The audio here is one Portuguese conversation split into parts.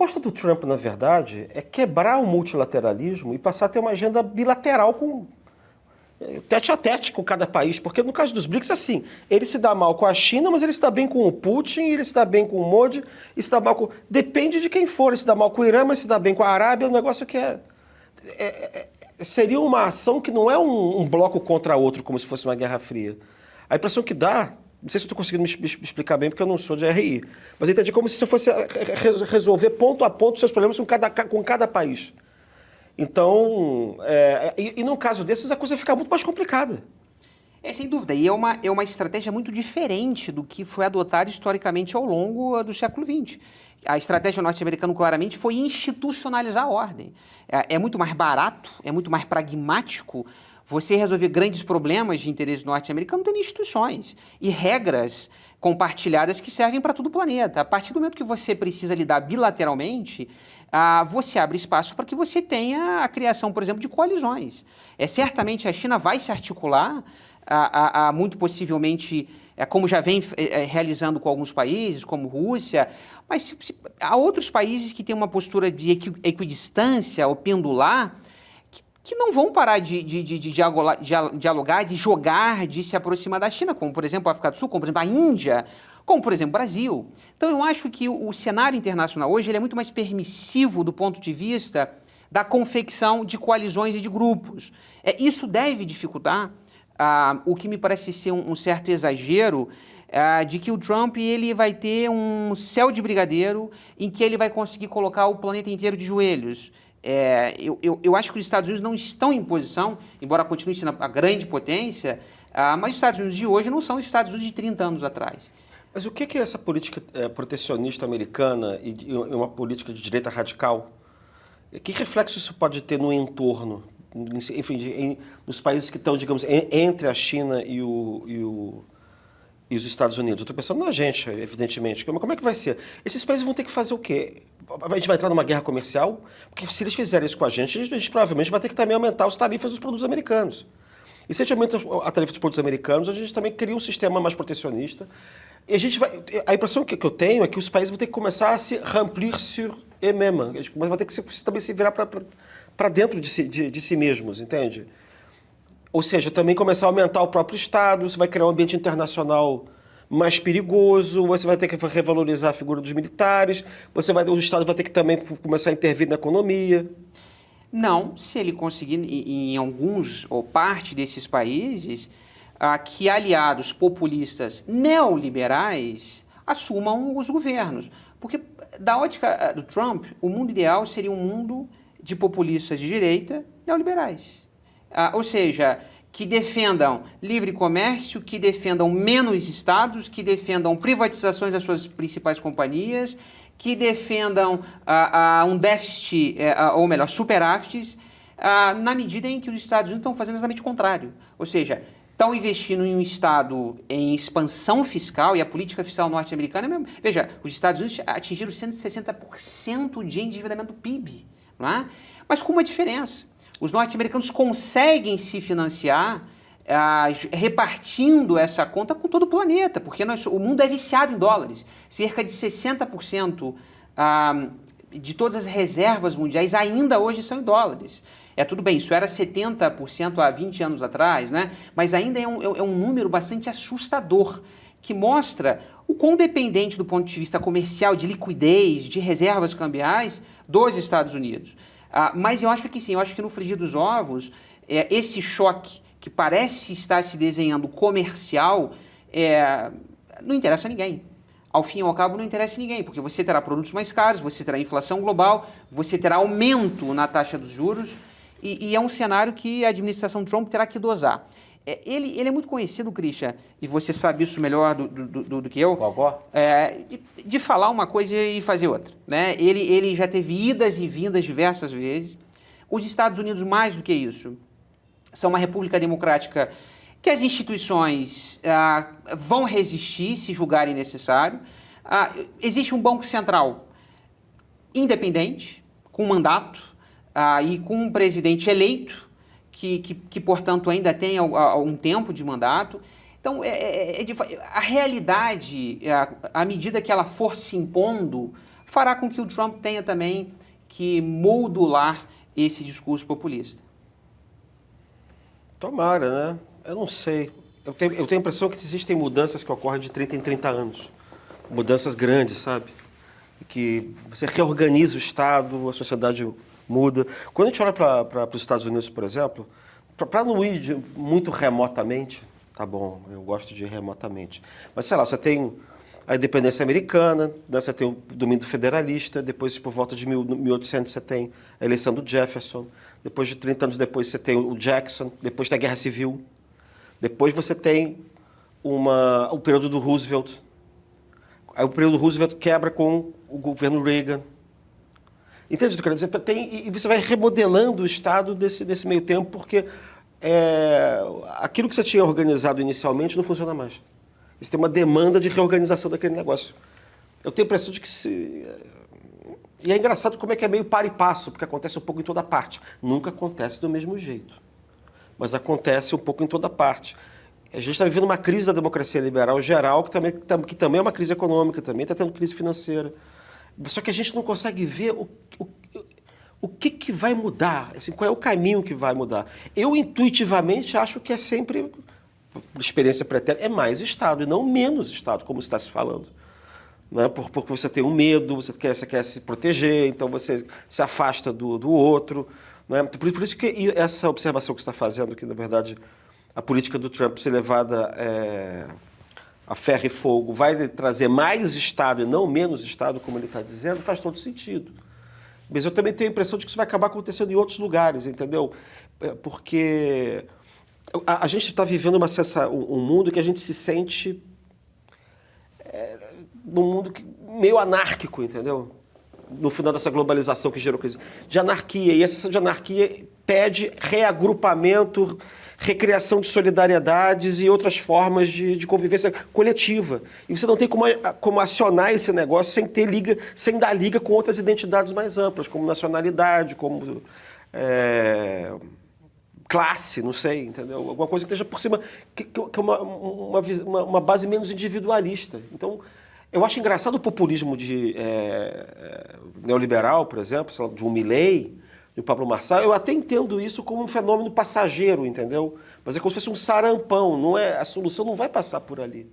proposta do Trump, na verdade, é quebrar o multilateralismo e passar a ter uma agenda bilateral com tete a tete com cada país, porque no caso dos BRICS, assim, ele se dá mal com a China, mas ele se dá bem com o Putin, ele se dá bem com o Modi, e se dá mal com... Depende de quem for, ele se dá mal com o Irã, mas se dá bem com a Arábia, é um negócio que seria uma ação que não é um bloco contra outro, como se fosse uma Guerra Fria. A impressão que dá, não sei se eu estou conseguindo me explicar bem, porque eu não sou de RI, mas eu entendi como se você fosse resolver ponto a ponto os seus problemas com cada país. Então, e num caso desses, a coisa fica muito mais complicada. Sem dúvida. E é uma estratégia muito diferente do que foi adotado historicamente ao longo do século XX. A estratégia norte-americana, claramente, foi institucionalizar a ordem. É muito mais barato, é muito mais pragmático você resolver grandes problemas de interesse norte-americano tendo instituições e regras compartilhadas que servem para todo o planeta. A partir do momento que você precisa lidar bilateralmente, você abre espaço para que você tenha a criação, por exemplo, de coalizões. Certamente a China vai se articular, muito possivelmente, como já vem realizando com alguns países, como Rússia, mas há outros países que têm uma postura de equidistância ou pendular, que não vão parar de dialogar, de jogar, de se aproximar da China, como, por exemplo, a África do Sul, como, por exemplo, a Índia, como, por exemplo, o Brasil. Então, eu acho que o cenário internacional hoje ele é muito mais permissivo do ponto de vista da confecção de coalizões e de grupos. Isso deve dificultar o que me parece ser um certo exagero de que o Trump ele vai ter um céu de brigadeiro em que ele vai conseguir colocar o planeta inteiro de joelhos. Eu acho que os Estados Unidos não estão em posição, embora continue sendo a grande potência, mas os Estados Unidos de hoje não são os Estados Unidos de 30 anos atrás. Mas o que é essa política protecionista americana e uma política de direita radical? Que reflexo isso pode ter no entorno? Enfim, nos países que estão, digamos, entre a China e os Estados Unidos. Eu estou pensando na gente, evidentemente. Mas como é que vai ser? Esses países vão ter que fazer o quê? A gente vai entrar numa guerra comercial? Porque se eles fizerem isso com a gente provavelmente vai ter que também aumentar as tarifas dos produtos americanos. E se a gente aumenta a tarifa dos produtos americanos, a gente também cria um sistema mais protecionista. E a impressão que eu tenho é que os países vão ter que começar a se remplir sur eux-mêmes. Mas vão ter que também se virar para dentro de si mesmos, entende? Ou seja, também começar a aumentar o próprio Estado, você vai criar um ambiente internacional mais perigoso, você vai ter que revalorizar a figura dos militares, o Estado vai ter que também começar a intervir na economia. Não, se ele conseguir em alguns ou parte desses países que aliados populistas neoliberais assumam os governos. Porque, da ótica do Trump, o mundo ideal seria um mundo de populistas de direita neoliberais. Ou seja, que defendam livre comércio, que defendam menos estados, que defendam privatizações das suas principais companhias, que defendam um déficit, ou melhor, superávites, na medida em que os Estados Unidos estão fazendo exatamente o contrário. Ou seja, estão investindo em um Estado em expansão fiscal, e a política fiscal norte-americana é mesmo. Veja, os Estados Unidos atingiram 160% de endividamento do PIB, não é? Mas com uma diferença. Os norte-americanos conseguem se financiar repartindo essa conta com todo o planeta, porque o mundo é viciado em dólares. Cerca de 60% de todas as reservas mundiais ainda hoje são em dólares. Tudo bem, isso era 70% há 20 anos atrás, né? Mas ainda é um número bastante assustador, que mostra o quão dependente do ponto de vista comercial, de liquidez, de reservas cambiais dos Estados Unidos. Mas eu acho que sim, eu acho que no frigir dos ovos, esse choque que parece estar se desenhando comercial, não interessa a ninguém. Ao fim e ao cabo, não interessa a ninguém, porque você terá produtos mais caros, você terá inflação global, você terá aumento na taxa dos juros, e é um cenário que a administração Trump terá que dosar. Ele é muito conhecido, Christian, e você sabe isso melhor do que eu, de falar uma coisa e fazer outra, né? Ele já teve idas e vindas diversas vezes. Os Estados Unidos, mais do que isso, são uma república democrática que as instituições vão resistir se julgarem necessário. Existe um Banco Central independente, com mandato e com um presidente eleito, que portanto, ainda tem algum tempo de mandato. Então, a realidade, à medida que ela for se impondo, fará com que o Trump tenha também que modular esse discurso populista. Tomara, né? Eu não sei. Eu tenho a impressão que existem mudanças que ocorrem de 30 em 30 anos. Mudanças grandes, sabe? Que você reorganiza o Estado, a sociedade muda. Quando a gente olha para os Estados Unidos, por exemplo, para não ir muito remotamente, tá bom, eu gosto de ir remotamente, mas sei lá, você tem a independência americana, né, você tem o domínio federalista, depois por volta de 1800 você tem a eleição do Jefferson, depois de 30 anos depois você tem o Jackson, depois da Guerra Civil, depois você tem o período do Roosevelt, aí o período do Roosevelt quebra com o governo Reagan. Entende o que eu quero dizer? E você vai remodelando o Estado desse meio tempo, porque aquilo que você tinha organizado inicialmente não funciona mais. Você tem uma demanda de reorganização daquele negócio. Eu tenho a impressão de que E é engraçado como é que é meio para e passo, porque acontece um pouco em toda parte. Nunca acontece do mesmo jeito, mas acontece um pouco em toda parte. A gente está vivendo uma crise da democracia liberal geral, que também é uma crise econômica, também está tendo crise financeira. Só que a gente não consegue ver o que vai mudar, assim, qual é o caminho que vai mudar. Eu intuitivamente acho que é sempre, por experiência pretérita, é mais Estado e não menos Estado, como está se falando. Né? Porque você tem um medo, você quer se proteger, então você se afasta do outro. Né? Por isso que essa observação que você está fazendo, que na verdade a política do Trump ser levada a ferro e fogo vai trazer mais Estado e não menos Estado, como ele está dizendo, faz todo sentido. Mas eu também tenho a impressão de que isso vai acabar acontecendo em outros lugares, entendeu? Porque a gente está vivendo um mundo que a gente se sente num mundo meio anárquico, entendeu? No final dessa globalização que gerou crise de anarquia. E essa sensação de anarquia pede reagrupamento, recriação de solidariedades e outras formas de convivência coletiva. E você não tem como acionar esse negócio sem dar liga com outras identidades mais amplas, como nacionalidade, como classe, não sei, entendeu? Alguma coisa que esteja por cima, que é uma base menos individualista. Então, eu acho engraçado o populismo neoliberal, por exemplo, sei lá, de um Milei, do Pablo Marçal. Eu até entendo isso como um fenômeno passageiro, entendeu? Mas é como se fosse um sarampão, não é? A solução não vai passar por ali.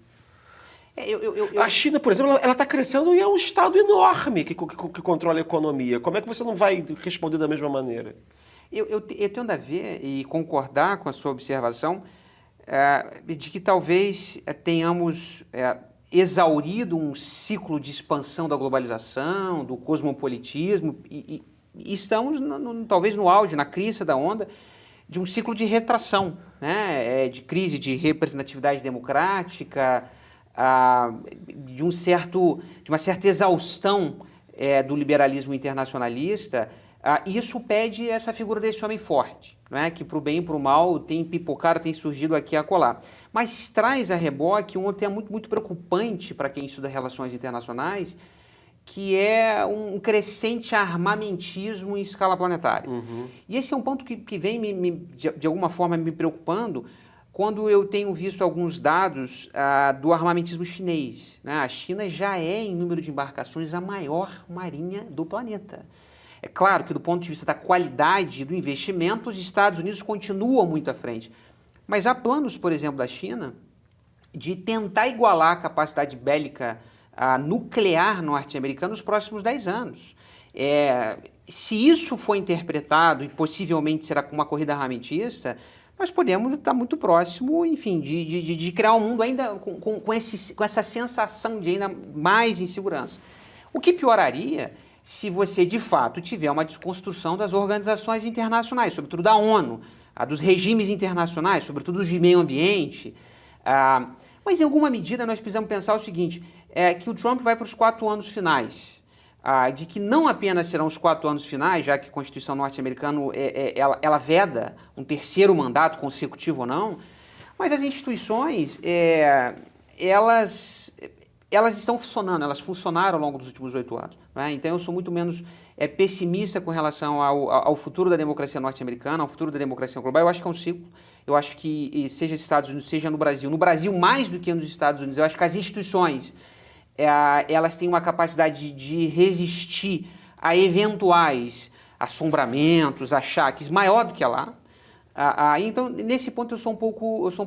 A China, por exemplo, ela está crescendo e é um Estado enorme que controla a economia. Como é que você não vai responder da mesma maneira? Eu tendo a ver e concordar com a sua observação de que talvez tenhamos exaurido um ciclo de expansão da globalização, do cosmopolitismo, e estamos talvez no auge, na crista da onda, de um ciclo de retração, né? De crise de representatividade democrática, de uma certa exaustão do liberalismo internacionalista. Isso pede essa figura desse homem forte, né? Que para o bem e para o mal tem pipocado, tem surgido aqui e acolá. Mas traz a reboque um tema muito, muito preocupante para quem estuda relações internacionais, que é um crescente armamentismo em escala planetária. Uhum. E esse é um ponto que vem de alguma forma me preocupando quando eu tenho visto alguns dados do armamentismo chinês. Né? A China já é, em número de embarcações, a maior marinha do planeta. É claro que do ponto de vista da qualidade do investimento, os Estados Unidos continuam muito à frente. Mas há planos, por exemplo, da China de tentar igualar a capacidade bélica nuclear norte-americana nos próximos 10 anos. Se isso for interpretado, e possivelmente será com uma corrida armamentista, nós podemos estar muito próximo, enfim, de criar um mundo ainda com essa sensação de ainda mais insegurança. O que pioraria se você, de fato, tiver uma desconstrução das organizações internacionais, sobretudo da ONU, dos regimes internacionais, sobretudo os de meio ambiente. Mas, em alguma medida, nós precisamos pensar o seguinte, que o Trump vai para os 4 anos finais, de que não apenas serão os 4 anos finais, já que a Constituição norte-americana ela veda um terceiro mandato consecutivo ou não, mas as instituições, elas estão funcionando, elas funcionaram ao longo dos últimos 8 anos. Né? Então, eu sou muito menos pessimista com relação ao futuro da democracia norte-americana, ao futuro da democracia global. Eu acho que é um ciclo. Eu acho que, seja nos Estados Unidos, seja no Brasil mais do que nos Estados Unidos, eu acho que as instituições elas têm uma capacidade de resistir a eventuais assombramentos, achaques maior do que lá. Então, nesse ponto, eu sou um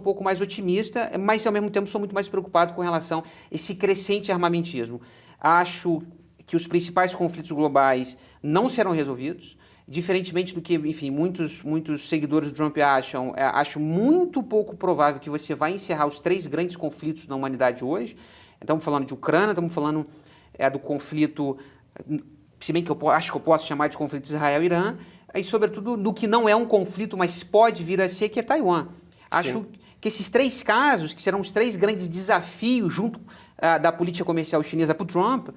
pouco mais otimista, mas, ao mesmo tempo, sou muito mais preocupado com relação a esse crescente armamentismo. Acho que os principais conflitos globais não serão resolvidos, diferentemente do que, enfim, muitos seguidores do Trump acham. Acho muito pouco provável que você vai encerrar os 3 grandes conflitos na humanidade hoje. Estamos falando de Ucrânia, estamos falando do conflito, se bem que acho que eu posso chamar de conflito Israel-Irã, e, sobretudo, do que não é um conflito, mas pode vir a ser, que é Taiwan. Acho que esses 3 casos, que serão os 3 grandes desafios junto da política comercial chinesa para o Trump,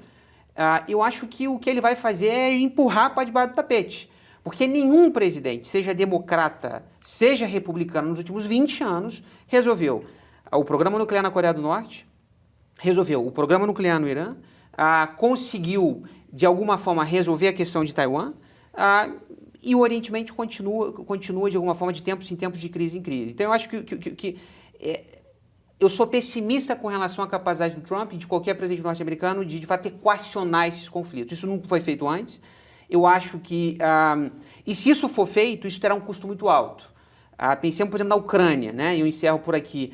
eu acho que o que ele vai fazer é empurrar para debaixo do tapete. Porque nenhum presidente, seja democrata, seja republicano, nos últimos 20 anos, resolveu o programa nuclear na Coreia do Norte, resolveu o programa nuclear no Irã, conseguiu, de alguma forma, resolver a questão de Taiwan, e o Oriente Médio continua, de alguma forma, de tempos em tempos, de crise em crise. Então, eu acho que eu sou pessimista com relação à capacidade do Trump e de qualquer presidente norte-americano de fato, equacionar esses conflitos. Isso nunca foi feito antes. Eu acho que... e se isso for feito, isso terá um custo muito alto. Pensemos, por exemplo, na Ucrânia, né? E eu encerro por aqui.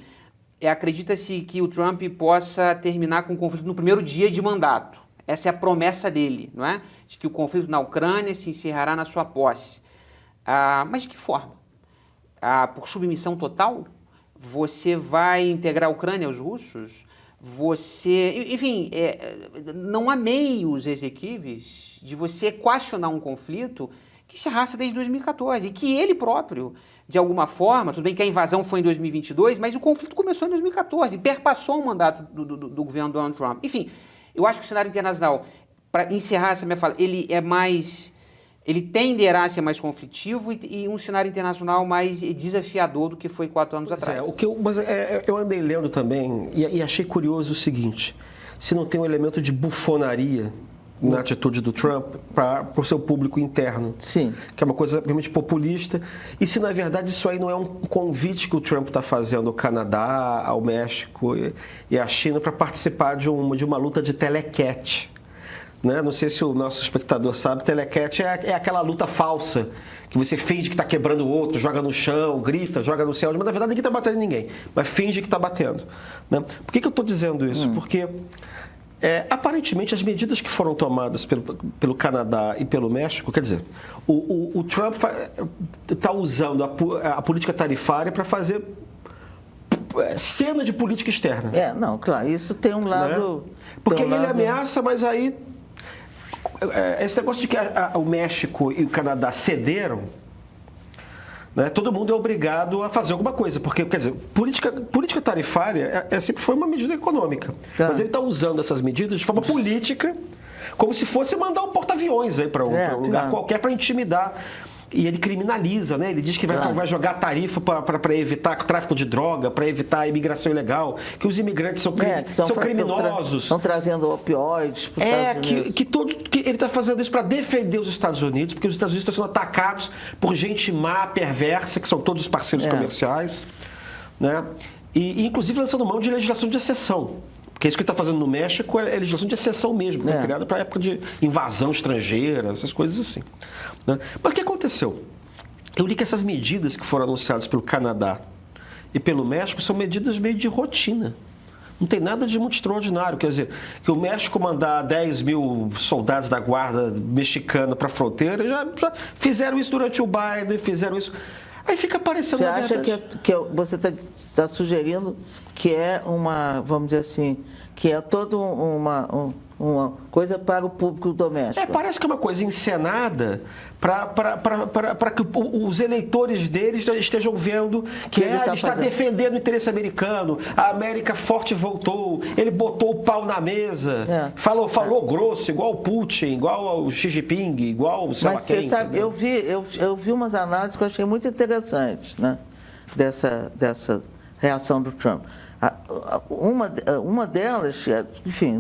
Acredita-se que o Trump possa terminar com o conflito no primeiro dia de mandato. Essa é a promessa dele, não é? De que o conflito na Ucrânia se encerrará na sua posse. Mas de que forma? Por submissão total? Você vai integrar a Ucrânia aos russos? Enfim, não há meios exequíveis de você equacionar um conflito que se arrasta desde 2014 e que ele próprio, de alguma forma, tudo bem que a invasão foi em 2022, mas o conflito começou em 2014 e perpassou o mandato do governo Donald Trump. Enfim, eu acho que o cenário internacional, para encerrar essa minha fala, ele tenderá a ser mais conflitivo e um cenário internacional mais desafiador do que foi 4 anos atrás. Eu andei lendo também e achei curioso o seguinte: se não tem um elemento de bufonaria na atitude do Trump para o seu público interno. Sim. Que é uma coisa realmente populista. E se, na verdade, isso aí não é um convite que o Trump está fazendo ao Canadá, ao México e à China para participar de uma luta de telequete. Né? Não sei se o nosso espectador sabe, telequete é aquela luta falsa, que você finge que está quebrando o outro, joga no chão, grita, joga no céu, mas na verdade ninguém está batendo em ninguém, mas finge que está batendo. Né? Por que eu estou dizendo isso? Porque aparentemente as medidas que foram tomadas pelo Canadá e pelo México, quer dizer, o Trump está usando a política tarifária para fazer cena de política externa. Não, claro, isso tem um lado... Né? Porque aí ele ameaça, mas aí esse negócio de que o México e o Canadá cederam, né, todo mundo é obrigado a fazer alguma coisa, porque, quer dizer, política tarifária sempre foi uma medida econômica, mas ele está usando essas medidas de forma política, como se fosse mandar um porta-aviões aí para um lugar qualquer para intimidar. E ele criminaliza, né? Ele diz que vai jogar tarifa para evitar o tráfico de droga, para evitar a imigração ilegal, que os imigrantes são criminosos. Estão trazendo opioides para os Estados Unidos. Que ele está fazendo isso para defender os Estados Unidos, porque os Estados Unidos estão sendo atacados por gente má, perversa, que são todos os parceiros comerciais, né? E inclusive lançando mão de legislação de exceção. Porque isso que ele está fazendo no México é legislação de exceção mesmo, que foi criada para a época de invasão estrangeira, essas coisas assim. Né? Mas o que aconteceu? Eu li que essas medidas que foram anunciadas pelo Canadá e pelo México são medidas meio de rotina. Não tem nada de muito extraordinário. Quer dizer, que o México mandar 10 mil soldados da guarda mexicana para a fronteira, já fizeram isso durante o Biden, fizeram isso... Aí fica parecendo... Você acha que você está sugerindo que é uma, vamos dizer assim, que é toda uma coisa para o público doméstico? Parece que é uma coisa encenada para que os eleitores deles estejam vendo que ele está defendendo o interesse americano, a América forte voltou, ele botou o pau na mesa, falou grosso, igual o Putin, igual o Xi Jinping, igual o sei lá quem. Mas você sabe, eu vi umas análises que eu achei muito interessantes, né, dessa reação do Trump. Uma delas, enfim,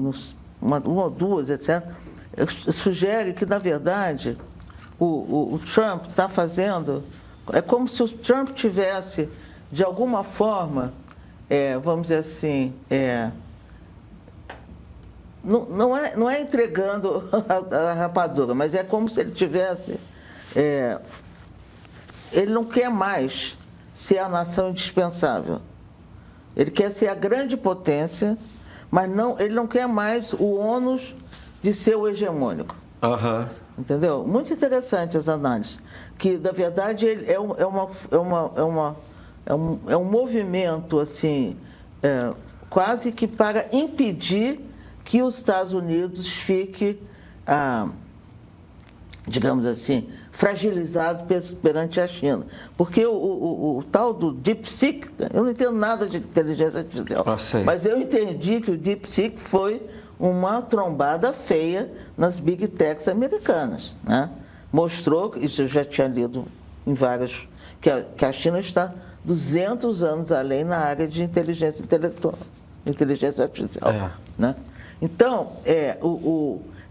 uma ou duas, etc., sugere que, na verdade, o Trump está fazendo... É como se o Trump tivesse, de alguma forma, vamos dizer assim, não é entregando a rapadura, mas é como se ele tivesse... ele não quer mais ser a nação indispensável. Ele quer ser a grande potência, mas ele não quer mais o ônus de ser o hegemônico. Aham. Entendeu? Muito interessante as análises. Que, na verdade, ele é um movimento, assim, quase que para impedir que os Estados Unidos fique, digamos assim, fragilizado perante a China. Porque o tal do DeepSeek, eu não entendo nada de inteligência artificial, mas eu entendi que o DeepSeek foi uma trombada feia nas big techs americanas, né? Mostrou, isso eu já tinha lido em várias, que a China está 200 anos além na área de inteligência intelectual, inteligência artificial. Né? Então, é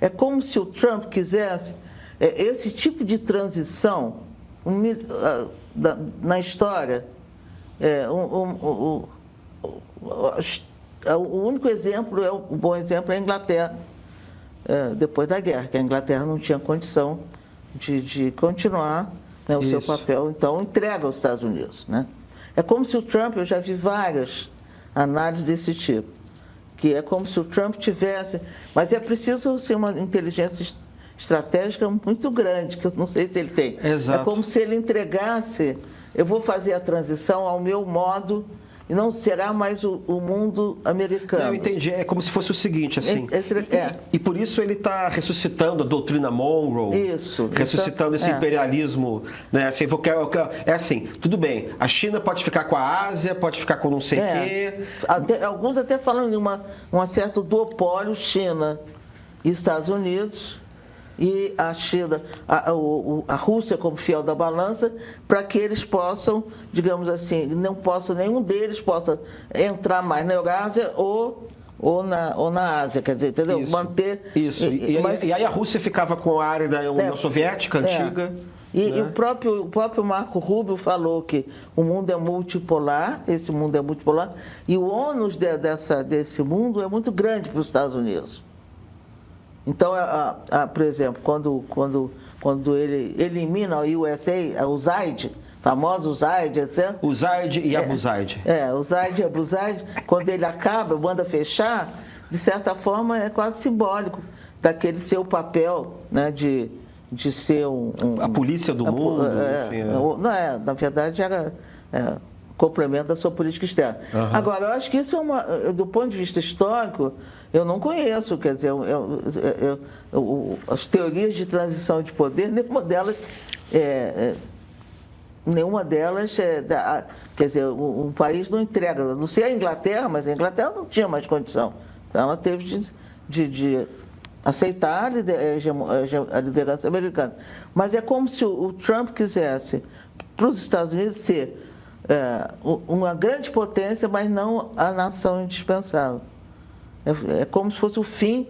como se o Trump quisesse esse tipo de transição na história. O único exemplo, um bom exemplo, é a Inglaterra, depois da guerra, que a Inglaterra não tinha condição de continuar, né, o seu papel, então entrega aos Estados Unidos. Né? É como se o Trump, eu já vi várias análises desse tipo, que é como se o Trump tivesse, mas é preciso ser uma inteligência estratégica muito grande, que eu não sei se ele tem. Exato. É como se ele entregasse, eu vou fazer a transição ao meu modo, e não será mais o mundo americano. Eu entendi. É como se fosse o seguinte, assim. E por isso ele está ressuscitando a doutrina Monroe. Isso. Ressuscitando esse imperialismo. Né? Assim, é assim, tudo bem, a China pode ficar com a Ásia, pode ficar com não sei o quê. Alguns até falam de um certo duopólio China e Estados Unidos. E a China, a Rússia como fiel da balança, para que eles possam, digamos assim, nenhum deles possa entrar mais na Eurásia ou na Ásia, quer dizer, entendeu? Isso, manter... Isso, e aí a Rússia ficava com a área da União Soviética antiga. E o próprio Marco Rubio falou que o mundo é multipolar, esse mundo é multipolar, e o ônus desse mundo é muito grande para os Estados Unidos. Então, por exemplo, quando ele elimina a USA, o Zaid, famoso Zaid, etc. O Zaid e Abu Zaid. O Zaid e Abu Zaid, quando ele acaba, manda fechar, de certa forma é quase simbólico daquele seu papel, né, de ser a polícia do mundo. Na verdade, era complemento da sua política externa. Uhum. Agora, eu acho que isso do ponto de vista histórico, eu não conheço, quer dizer, as teorias de transição de poder, nenhuma delas quer dizer, um país não entrega, não sei a Inglaterra, mas a Inglaterra não tinha mais condição. Então, ela teve de aceitar a liderança americana. Mas é como se o Trump quisesse, para os Estados Unidos, ser uma grande potência, mas não a nação indispensável. É como se fosse o fim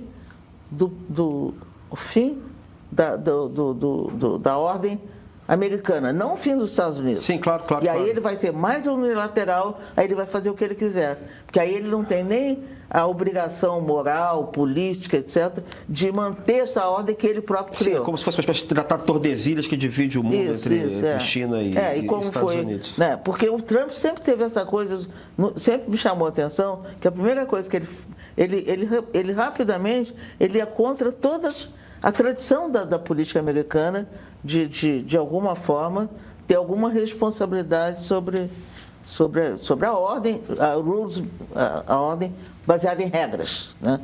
da ordem americana, não o fim dos Estados Unidos. Sim, claro. E aí ele vai ser mais unilateral, aí ele vai fazer o que ele quiser. Porque aí ele não tem nem a obrigação moral, política, etc., de manter essa ordem que ele próprio criou. Sim, é como se fosse uma espécie de tratado de Tordesilhas que divide o mundo entre China e Estados Unidos. Né? Porque o Trump sempre teve essa coisa, sempre me chamou a atenção, que a primeira coisa que ele rapidamente, ele ia contra a tradição da política americana de alguma forma, ter alguma responsabilidade sobre a ordem, a ordem baseada em regras. Né?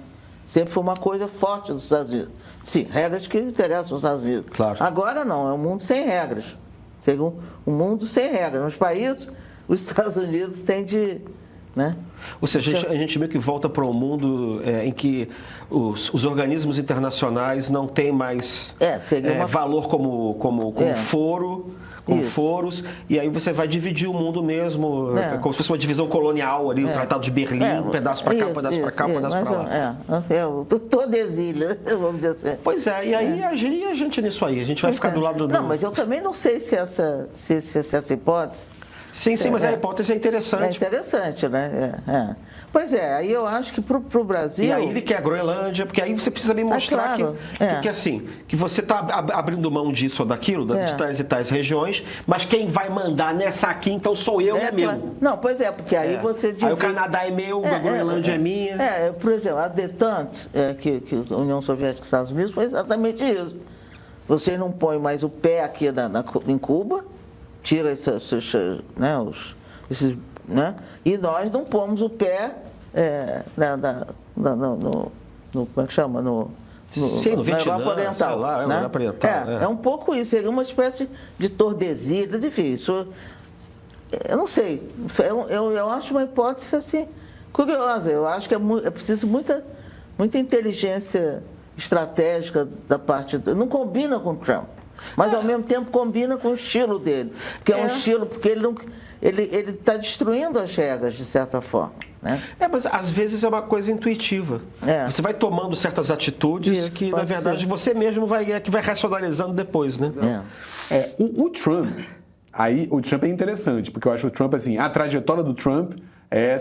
Sempre foi uma coisa forte dos Estados Unidos. Sim, regras que interessam aos Estados Unidos. Claro. Agora não, é um mundo sem regras. Seria um mundo sem regras. Mas para isso, os Estados Unidos têm de... Né? Ou seja, a gente meio que volta para um mundo em que os organismos internacionais não têm mais valor como foro, como foros, e aí você vai dividir o mundo mesmo, como se fosse uma divisão colonial ali, o Tratado de Berlim, um pedaço para cá, um pedaço para cá, um pedaço para lá. Tordesilha, vamos dizer assim. Pois é, e aí a gente nisso aí, a gente vai ficar do lado do... Não, mas eu também não sei se essa hipótese Sim, mas a hipótese é É interessante. interessante, né? Pois é, aí eu acho que para o Brasil... E aí ele quer a Groenlândia, porque aí você precisa também mostrar claro, que assim, que você está abrindo mão disso ou daquilo, de tais e tais regiões, mas quem vai mandar nessa aqui, então sou eu e é meu. Claro. Não, pois é, porque aí você divide... Aí o Canadá é meu, a Groenlândia é minha. Por exemplo, a detente que a União Soviética e os Estados Unidos foi exatamente isso. Você não põe mais o pé aqui em Cuba, tira esses, e nós não pomos o pé como é que chama? No Vietnã, Europa Oriental. sei lá, né? Europa Oriental. É um pouco isso, seria uma espécie de Tordesilhas, enfim, isso... Eu não sei, eu acho uma hipótese assim, curiosa. Eu acho que é preciso muita inteligência estratégica da parte... Não combina com o Trump, mas ao mesmo tempo combina com o estilo dele. Porque é um estilo, porque ele está destruindo as regras, de certa forma. Né? Mas às vezes é uma coisa intuitiva. Você vai tomando certas atitudes que, na verdade, você mesmo vai racionalizando depois, né? O Trump... Aí o Trump é interessante, porque eu acho o Trump, assim, a trajetória do Trump é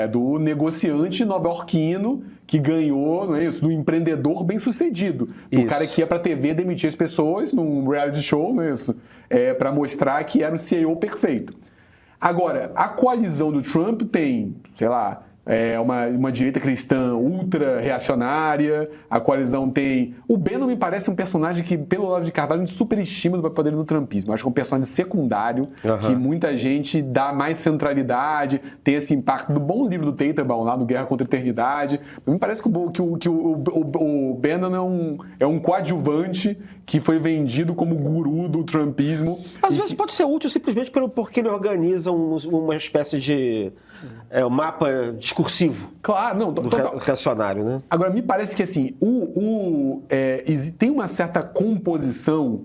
do negociante nova-iorquino que ganhou, não é isso, do empreendedor bem-sucedido. Do cara que ia pra TV demitir as pessoas num reality show, não é isso? Pra mostrar que era o CEO perfeito. Agora, a coalizão do Trump tem, sei lá, uma direita cristã ultra-reacionária, a coalizão tem... O Bannon me parece um personagem que, pelo Olavo de Carvalho, a gente superestima do poder do trumpismo. Eu acho que é um personagem secundário, que muita gente dá mais centralidade, tem esse impacto do bom livro do Teitelbaum, lá, do Guerra contra a Eternidade. Me parece que o Bannon é um coadjuvante que foi vendido como guru do trumpismo. Às vezes pode ser útil simplesmente porque ele organiza uma espécie de mapa discursivo. Claro, não, do reacionário, né? Agora, me parece que assim, tem uma certa composição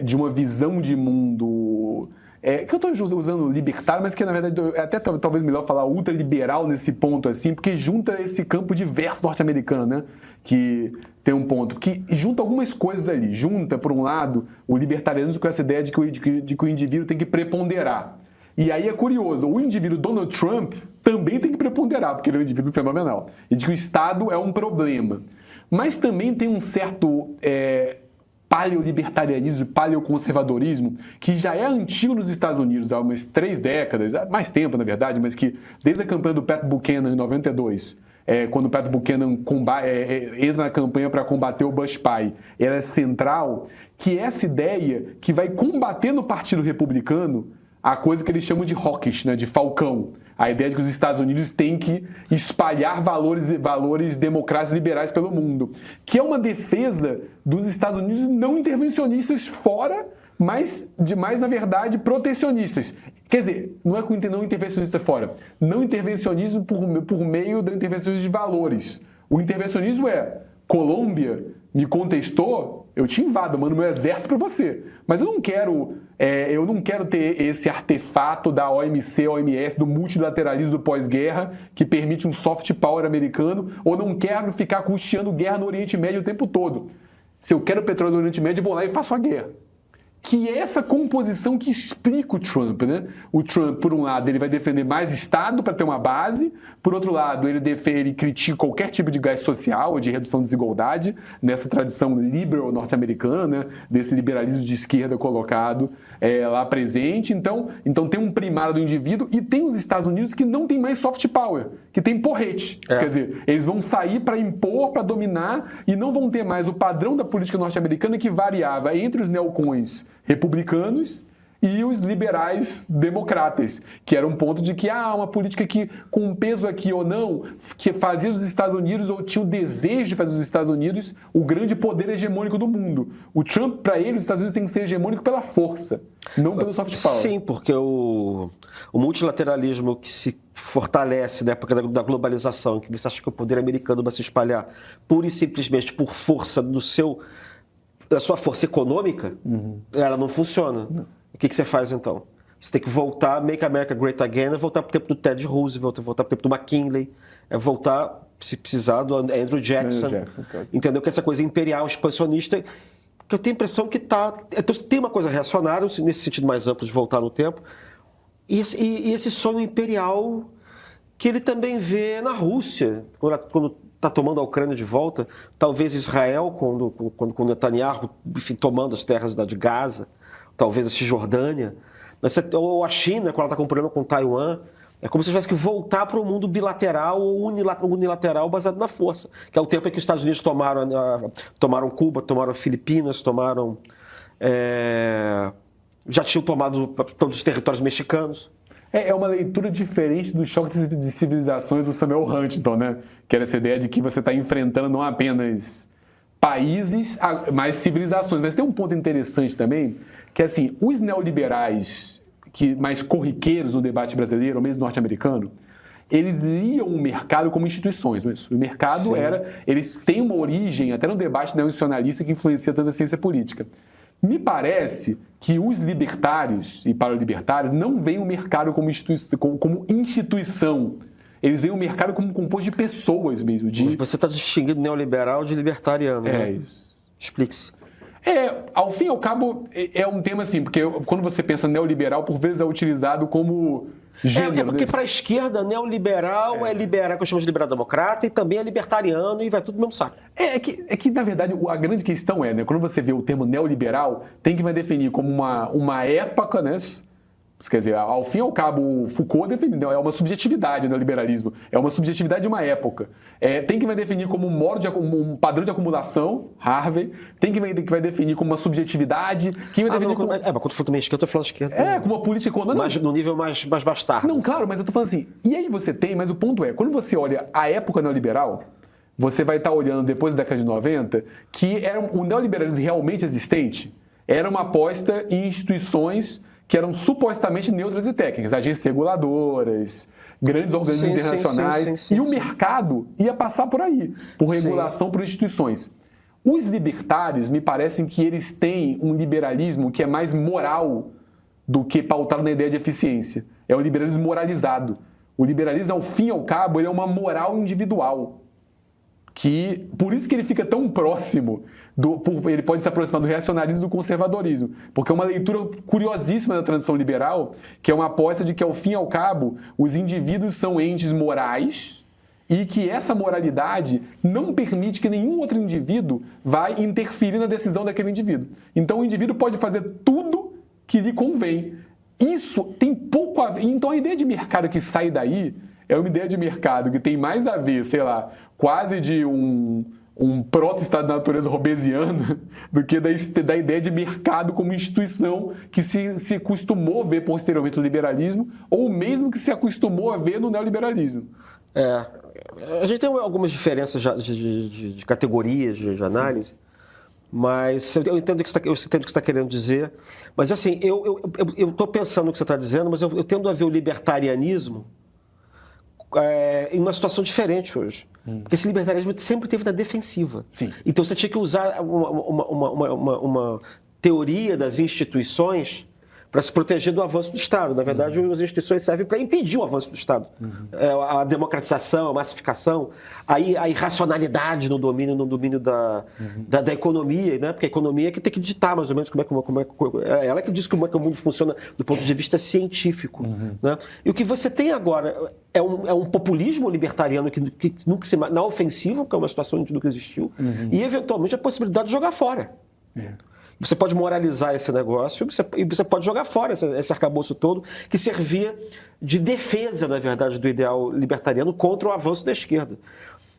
de uma visão de mundo... que eu estou usando libertário, mas que na verdade é até talvez melhor falar ultraliberal nesse ponto, assim, porque junta esse campo diverso norte-americano, né? Que tem um ponto que junta algumas coisas ali. Junta, por um lado, o libertarianismo com essa ideia de que o indivíduo tem que preponderar. E aí é curioso, o indivíduo Donald Trump também tem que preponderar, porque ele é um indivíduo fenomenal. E de que o Estado é um problema. Mas também tem um certo paleolibertarianismo, paleoconservadorismo, que já é antigo nos Estados Unidos há umas 3 décadas, mais tempo na verdade, mas que desde a campanha do Pat Buchanan em 92, quando o Pat Buchanan entra na campanha para combater o Bush pai, ela é central, que essa ideia que vai combater no Partido Republicano a coisa que eles chamam de hawkish, né, de falcão. A ideia de que os Estados Unidos têm que espalhar valores democráticos e liberais pelo mundo. Que é uma defesa dos Estados Unidos não intervencionistas fora, mas na verdade, protecionistas. Quer dizer, não é não intervencionista fora. Não intervencionismo por meio do intervencionismo de valores. O intervencionismo Colômbia me contestou, eu te invado, mando meu exército para você. Mas eu não quero ter esse artefato da OMC, OMS, do multilateralismo do pós-guerra, que permite um soft power americano, ou não quero ficar custeando guerra no Oriente Médio o tempo todo. Se eu quero petróleo no Oriente Médio, eu vou lá e faço a guerra. Que é essa composição que explica o Trump, né? O Trump, por um lado, ele vai defender mais Estado para ter uma base, por outro lado, ele critica qualquer tipo de gás social ou de redução de desigualdade, nessa tradição liberal norte-americana, né? Desse liberalismo de esquerda colocado lá presente. Então tem um primário do indivíduo e tem os Estados Unidos que não tem mais soft power, que tem porrete. Quer dizer, eles vão sair para impor, para dominar e não vão ter mais o padrão da política norte-americana que variava entre os neocons republicanos e os liberais democratas, que era um ponto de que uma política que, com um peso aqui ou não, que fazia os Estados Unidos, ou tinha o desejo de fazer os Estados Unidos, o grande poder hegemônico do mundo. O Trump, para ele, os Estados Unidos tem que ser hegemônico pela força, não pelo soft power. Sim, porque o multilateralismo que se fortalece na época da globalização, que você acha que o poder americano vai se espalhar pura e simplesmente por força da sua força econômica, ela não funciona. O que você faz então? Você tem que voltar, Make America Great Again, voltar para o tempo do Teddy Roosevelt, voltar para o tempo do McKinley, voltar, se precisar, do Andrew Jackson. Entendeu? Que essa coisa imperial, expansionista, que eu tenho a impressão que está... Então, tem uma coisa reacionária, nesse sentido mais amplo de voltar no tempo, E esse sonho imperial que ele também vê na Rússia, quando está tomando a Ucrânia de volta, talvez Israel, quando Netanyahu, enfim, tomando as terras de Gaza, talvez a Cisjordânia, ou a China, quando ela está com um problema com Taiwan. É como se tivesse que voltar para o mundo bilateral ou unilateral baseado na força, que é o tempo em que os Estados Unidos tomaram Cuba, tomaram Filipinas, já tinham tomado todos os territórios mexicanos. É uma leitura diferente do choque de civilizações do Samuel Huntington, né? Que era essa ideia de que você está enfrentando não apenas países, mas civilizações. Mas tem um ponto interessante também, que assim, os neoliberais mais corriqueiros no debate brasileiro, ou mesmo norte-americano, eles liam o mercado como instituições. Não é isso? O mercado eles têm uma origem, até no debate neonacionalista, que influencia tanto a ciência política. Me parece que os libertários e paralibertários não veem o mercado como instituição. Eles veem o mercado como composto de pessoas mesmo. Você está distinguindo neoliberal de libertariano. Né? Isso. Explique-se. Ao fim e ao cabo, é um tema assim, porque quando você pensa neoliberal, por vezes é utilizado como gênero. Porque para a esquerda, neoliberal é liberal, que eu chamo de liberal-democrata, e também é libertariano, e vai tudo no mesmo saco. É que, na verdade, a grande questão né, quando você vê o termo neoliberal, vai definir como uma época, né? Quer dizer, ao fim e ao cabo, Foucault definiu, é uma subjetividade no liberalismo, é uma subjetividade de uma época. Vai definir como um padrão de acumulação, Harvey, vai definir como uma subjetividade, mas quando for também esquerda, eu falo esquerda. Como uma política econômica. Mas no nível mais bastardo. Não, claro, mas eu tô falando assim, e aí mas o ponto quando você olha a época neoliberal, você vai estar olhando depois da década de 90, que o neoliberalismo realmente existente era uma aposta em instituições que eram supostamente neutras e técnicas, agências reguladoras, grandes organismos internacionais, e o mercado ia passar por aí, por regulação, por instituições. Os libertários, me parecem que eles têm um liberalismo que é mais moral do que pautado na ideia de eficiência. É um liberalismo moralizado. O liberalismo, ao fim e ao cabo, ele é uma moral individual. Por isso que ele fica tão próximo, ele pode se aproximar do reacionarismo e do conservadorismo, porque é uma leitura curiosíssima da transição liberal, que é uma aposta de que, ao fim e ao cabo, os indivíduos são entes morais e que essa moralidade não permite que nenhum outro indivíduo vá interferir na decisão daquele indivíduo. Então, o indivíduo pode fazer tudo que lhe convém. Isso tem pouco a ver. Então, a ideia de mercado que sai daí é uma ideia de mercado que tem mais a ver, sei lá, quase de um proto-estado da natureza robesiano do que da ideia de mercado como instituição que se acostumou a ver posteriormente no liberalismo ou mesmo que se acostumou a ver no neoliberalismo. A gente tem algumas diferenças de categorias de análise, mas eu entendo o que você está querendo dizer. Mas assim, eu estou pensando no que você está dizendo, mas eu tendo a ver o libertarianismo em uma situação diferente hoje. Porque esse libertarismo sempre teve na defensiva. Sim. Então você tinha que usar uma teoria das instituições para se proteger do avanço do Estado. Na verdade, as instituições servem para impedir o avanço do Estado. A democratização, a massificação, a irracionalidade no domínio da economia, né? Porque a economia é que tem que ditar mais ou menos é ela que diz como é que o mundo funciona do ponto de vista científico. Né? E o que você tem agora é um populismo libertariano que nunca na ofensiva, que é uma situação que nunca existiu, e eventualmente a possibilidade de jogar fora. Você pode moralizar esse negócio e você pode jogar fora esse arcabouço todo que servia de defesa, na verdade, do ideal libertariano contra o avanço da esquerda.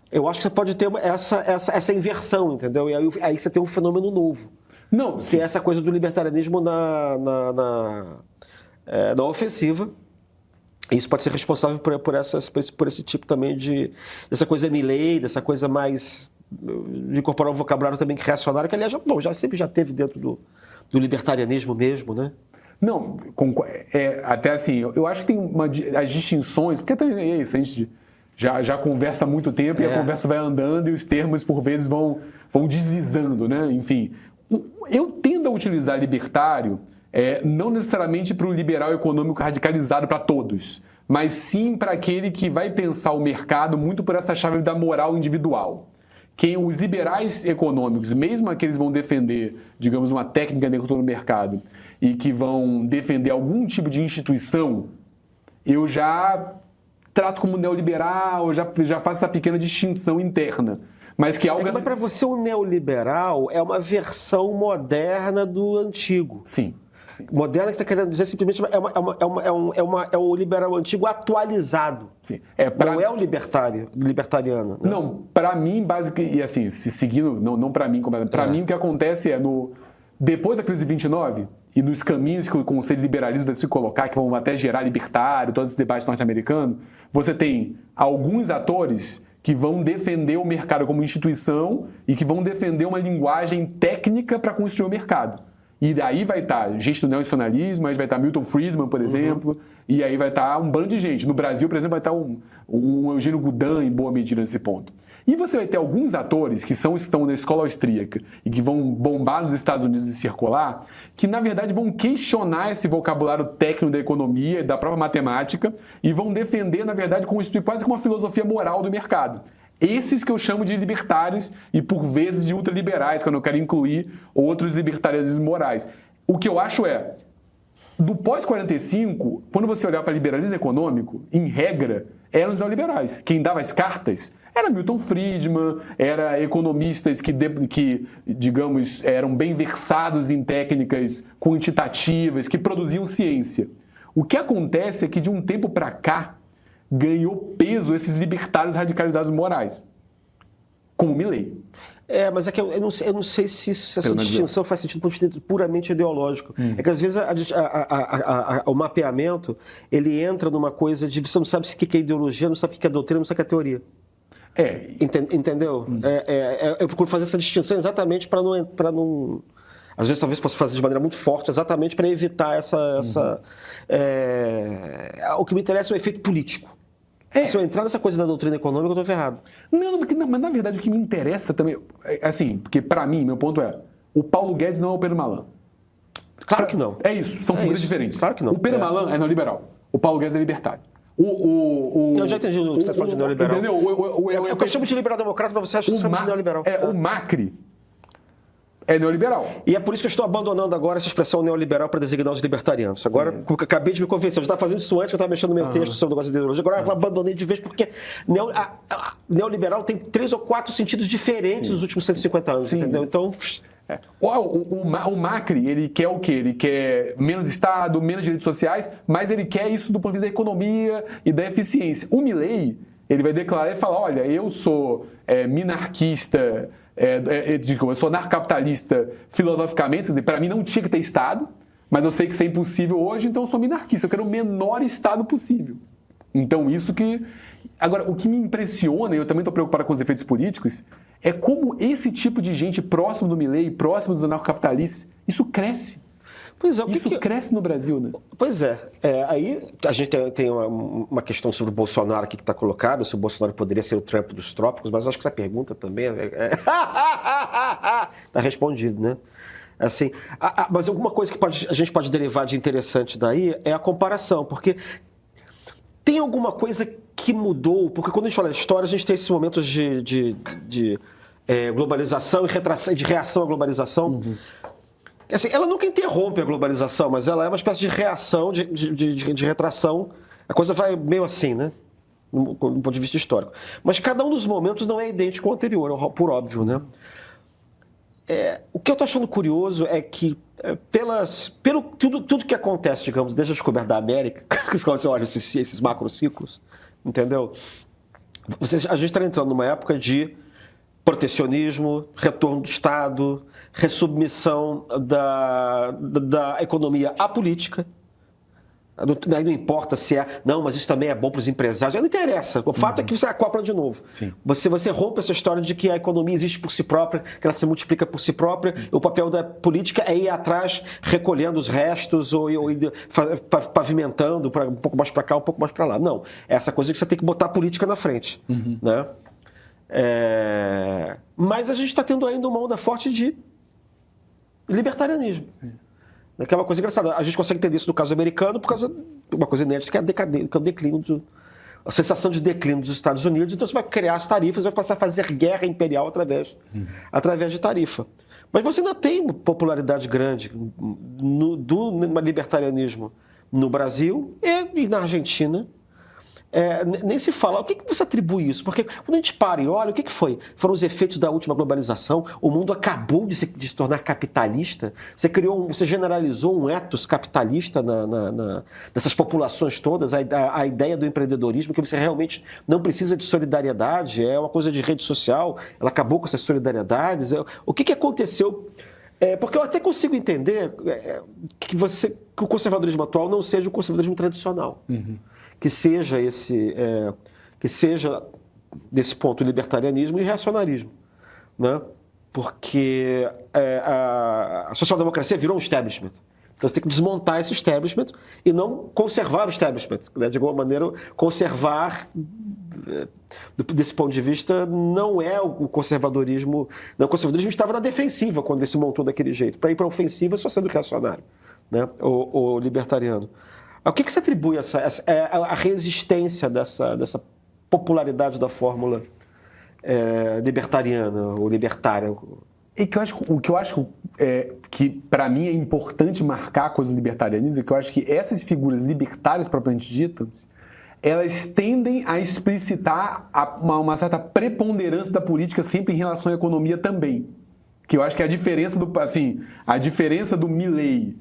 Eu acho que você pode ter essa inversão, entendeu? E aí você tem um fenômeno novo. Não, se essa coisa do libertarianismo na ofensiva. Isso pode ser responsável por esse tipo também dessa coisa Milley, dessa coisa mais de incorporar um vocabulário também reacionário, que aliás sempre já teve dentro do libertarianismo mesmo, né? Não, até assim, eu acho que tem as distinções, porque também é isso, a gente já conversa há muito tempo e a conversa vai andando e os termos por vezes vão deslizando, né? Enfim, eu tendo a utilizar libertário não necessariamente para o liberal econômico radicalizado para todos, mas sim para aquele que vai pensar o mercado muito por essa chave da moral individual. quem os liberais econômicos, mesmo aqueles que vão defender, digamos, uma técnica neutral no mercado e que vão defender algum tipo de instituição, eu já trato como neoliberal, eu já faço essa pequena distinção interna. Mas que algo... Mas para você o neoliberal é uma versão moderna do antigo. Sim. Sim. Moderna que você está querendo dizer simplesmente é um liberal antigo atualizado. Sim. Não é o libertariano. Né? Não, para mim, basicamente, e assim, se seguindo, não para mim, para mim o que acontece é, depois da crise de 29 e nos caminhos que o Conselho de Liberalismo vai se colocar, que vão até gerar libertário, todos esses debates norte-americanos, você tem alguns atores que vão defender o mercado como instituição e que vão defender uma linguagem técnica para construir o mercado. E daí vai estar gente do neonacionalismo, aí vai estar Milton Friedman, por exemplo, e aí vai estar um bando de gente. No Brasil, por exemplo, vai estar um Eugênio Goudin, em boa medida, nesse ponto. E você vai ter alguns atores que estão na escola austríaca e que vão bombar nos Estados Unidos e circular, que, na verdade, vão questionar esse vocabulário técnico da economia e da própria matemática e vão defender, na verdade, constituir quase como uma filosofia moral do mercado. Esses que eu chamo de libertários e, por vezes, de ultraliberais, quando eu quero incluir outros libertarianismos morais. O que eu acho é, do pós-45, quando você olhar para liberalismo econômico, em regra, eram os neoliberais. Quem dava as cartas era Milton Friedman, era economistas que, digamos, eram bem versados em técnicas quantitativas, que produziam ciência. O que acontece é que, de um tempo para cá, ganhou peso esses libertários radicalizados morais, como Milley. Mas é que eu não sei se essa distinção faz sentido do ponto de vista puramente ideológico. É que às vezes o mapeamento ele entra numa coisa de você não sabe o que é ideologia, não sabe o que é doutrina, não sabe o que é teoria. Entendeu? Eu procuro fazer essa distinção exatamente para não... Às vezes talvez possa fazer de maneira muito forte, exatamente para evitar o que me interessa é o efeito político. Se eu entrar nessa coisa da doutrina econômica, eu estou ferrado. Não, mas na verdade o que me interessa também, assim, porque para mim, meu ponto é, o Paulo Guedes não é o Pedro Malan. Claro que não. É isso, são figuras diferentes. Claro que não. O Pedro Malan é neoliberal, o Paulo Guedes é libertário. Eu já entendi o que você está falando de neoliberal. Entendeu? É o que eu chamo de liberal-democrata, para você acha que eu chamo de neoliberal. O Macri é neoliberal. E é por isso que eu estou abandonando agora essa expressão neoliberal para designar os libertarianos. Agora, acabei de me convencer. Eu já estava fazendo isso antes, eu estava mexendo no meu texto sobre o negócio de ideologia. Agora eu abandonei de vez porque neoliberal tem 3 ou 4 sentidos diferentes nos últimos 150 anos, entendeu? Então... O Macri, ele quer o quê? Ele quer menos Estado, menos direitos sociais, mas ele quer isso do ponto de vista da economia e da eficiência. O Milley, ele vai declarar e falar, olha, eu sou minarquista, eu sou anarcocapitalista filosoficamente, quer dizer, para mim não tinha que ter Estado, mas eu sei que isso é impossível hoje, então eu sou minarquista, eu quero o menor Estado possível. Então isso que... Agora, o que me impressiona, e eu também estou preocupado com os efeitos políticos, é como esse tipo de gente próximo do Milley, próximo dos anarcocapitalistas, isso cresce. Pois é, isso cresce no Brasil, né? Pois é. Aí a gente tem uma questão sobre o Bolsonaro aqui que está colocada, se o Bolsonaro poderia ser o Trump dos trópicos, mas acho que essa pergunta também está respondido, né? Assim, mas alguma coisa que a gente pode derivar de interessante daí é a comparação, porque tem alguma coisa que mudou, porque quando a gente fala de história, a gente tem esses momentos de globalização e de reação à globalização. Assim, ela nunca interrompe a globalização, mas ela é uma espécie de reação, de retração. A coisa vai meio assim, né? Do ponto de vista histórico. Mas cada um dos momentos não é idêntico ao anterior, por óbvio, né? O que eu estou achando curioso é que, pelo tudo que acontece, digamos, desde a descoberta da América, quando você olha esses macrociclos, entendeu? A gente está entrando numa época de protecionismo, retorno do Estado, ressubmissão da economia à política. Daí não importa se não, mas isso também é bom para os empresários. Não interessa. O fato é que você acopla de novo. Sim. Você rompe essa história de que a economia existe por si própria, que ela se multiplica por si própria. O papel da política é ir atrás, recolhendo os restos ou pavimentando um pouco mais para cá, um pouco mais para lá. Não. É essa coisa que você tem que botar a política na frente. Né? Mas a gente está tendo ainda uma onda forte de libertarianismo. Que é uma coisa engraçada. A gente consegue entender isso no caso americano por causa de uma coisa inédita, que é o declínio a sensação de declínio dos Estados Unidos, então você vai criar as tarifas, vai passar a fazer guerra imperial através de tarifa. Mas você ainda tem popularidade grande do libertarianismo no Brasil e na Argentina. Nem se fala. O que você atribui isso? Porque quando a gente para e olha, o que foi? Foram os efeitos da última globalização? O mundo acabou de se tornar capitalista? Você generalizou um ethos capitalista nessas populações todas? A ideia do empreendedorismo, que você realmente não precisa de solidariedade, é uma coisa de rede social, ela acabou com essas solidariedades. O que aconteceu? Porque eu até consigo entender que o conservadorismo atual não seja o conservadorismo tradicional. Que seja desse ponto, libertarianismo e reacionarismo, né? Porque a social-democracia virou um establishment. Então você tem que desmontar esse establishment e não conservar o establishment, né? De alguma maneira, conservar, desse ponto de vista, não é o conservadorismo. Não, o conservadorismo estava na defensiva quando ele se montou daquele jeito. Para ir para a ofensiva, só sendo reacionário, né? O libertariano. O que se atribui a resistência dessa popularidade da fórmula libertariana ou libertária? E o que eu acho que, para mim, é importante marcar a coisa do libertarianismo é que eu acho que essas figuras libertárias propriamente ditas, elas tendem a explicitar uma certa preponderância da política sempre em relação à economia também. Que eu acho que a diferença do Milei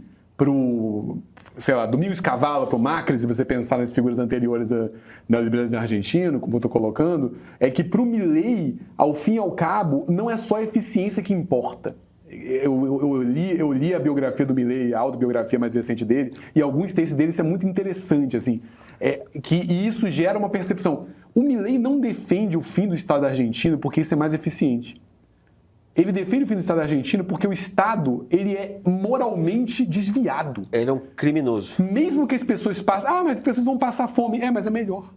do Mil Escavala para o Macri, se você pensar nas figuras anteriores da liberalismo argentino, como eu estou colocando, é que para o Milei, ao fim e ao cabo, não é só a eficiência que importa. Eu li a biografia do Milei, a autobiografia mais recente dele, e alguns textos dele, isso é muito interessante, assim, e isso gera uma percepção. O Milei não defende o fim do Estado argentino porque isso é mais eficiente. Ele defende o fim do Estado argentino porque o Estado, ele é moralmente desviado. Ele é um criminoso. Mesmo que as pessoas passem... mas as pessoas vão passar fome. Mas é melhor.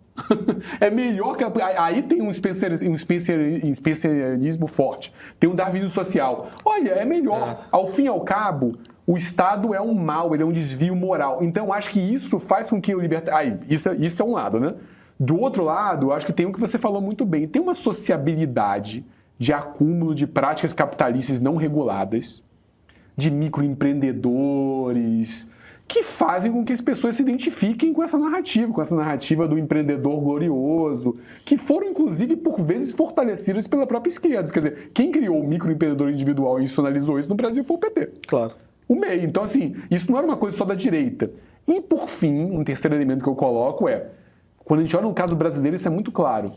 É melhor que... Aí tem um spencerismo forte. Tem um darwinismo social. Olha, é melhor. Ao fim e ao cabo, o Estado é um mal, ele é um desvio moral. Então, acho que isso faz com que o libertário... Isso é um lado, né? Do outro lado, acho que tem o que você falou muito bem. Tem uma sociabilidade de acúmulo de práticas capitalistas não reguladas, de microempreendedores, que fazem com que as pessoas se identifiquem com essa narrativa do empreendedor glorioso, que foram, inclusive, por vezes fortalecidas pela própria esquerda. Quer dizer, quem criou o microempreendedor individual e institucionalizou isso no Brasil foi o PT. Claro. O MEI. Então, assim, isso não era uma coisa só da direita. E, por fim, um terceiro elemento que eu coloco quando a gente olha no caso brasileiro, isso é muito claro.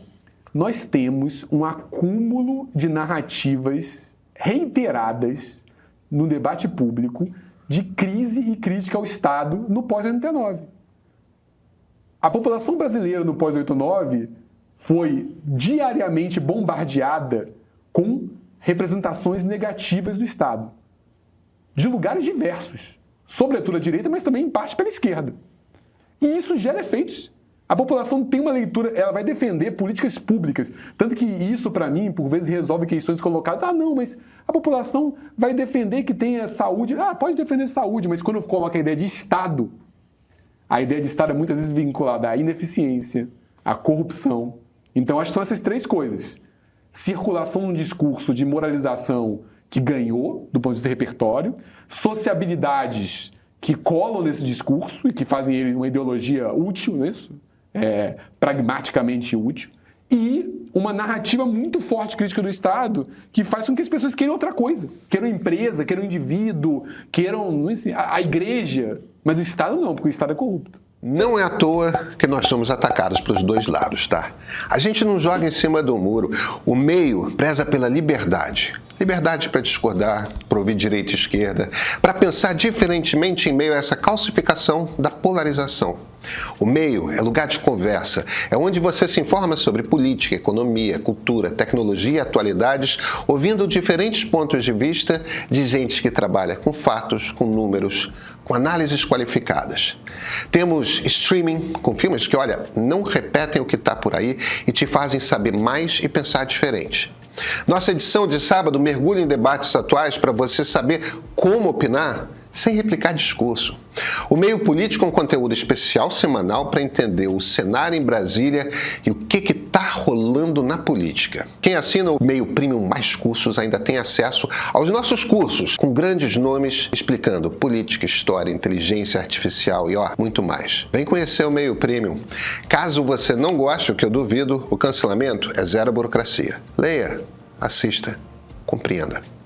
Nós temos um acúmulo de narrativas reiteradas no debate público de crise e crítica ao Estado no pós-89. A população brasileira no pós-89 foi diariamente bombardeada com representações negativas do Estado, de lugares diversos, sobretudo à direita, mas também em parte pela esquerda. E isso gera efeitos. A população tem uma leitura, ela vai defender políticas públicas. Tanto que isso, para mim, por vezes resolve questões colocadas. Não, mas a população vai defender que tenha saúde. Pode defender saúde, mas quando coloca a ideia de Estado, a ideia de Estado é muitas vezes vinculada à ineficiência, à corrupção. Então, acho que são essas três coisas. Circulação de um discurso de moralização que ganhou, do ponto de vista repertório, sociabilidades que colam nesse discurso e que fazem ele uma ideologia útil, não é isso? Pragmaticamente útil, e uma narrativa muito forte crítica do Estado que faz com que as pessoas queiram outra coisa. Queiram empresa, queiram indivíduo, queiram a igreja, mas o Estado não, porque o Estado é corrupto. Não é à toa que nós somos atacados pelos dois lados, tá? A gente não joga em cima do muro. O meio preza pela liberdade. Liberdade para discordar, para ouvir direita e esquerda, para pensar diferentemente em meio a essa calcificação da polarização. O meio é lugar de conversa, é onde você se informa sobre política, economia, cultura, tecnologia e atualidades, ouvindo diferentes pontos de vista de gente que trabalha com fatos, com números, com análises qualificadas. Temos streaming com filmes que, não repetem o que está por aí e te fazem saber mais e pensar diferente. Nossa edição de sábado mergulha em debates atuais para você saber como opinar sem replicar discurso. O Meio Político é um conteúdo especial semanal para entender o cenário em Brasília e o que está rolando na política. Quem assina o Meio Premium Mais Cursos ainda tem acesso aos nossos cursos, com grandes nomes explicando política, história, inteligência artificial e muito mais. Vem conhecer o Meio Premium. Caso você não goste, o que eu duvido, o cancelamento é zero burocracia. Leia, assista, compreenda.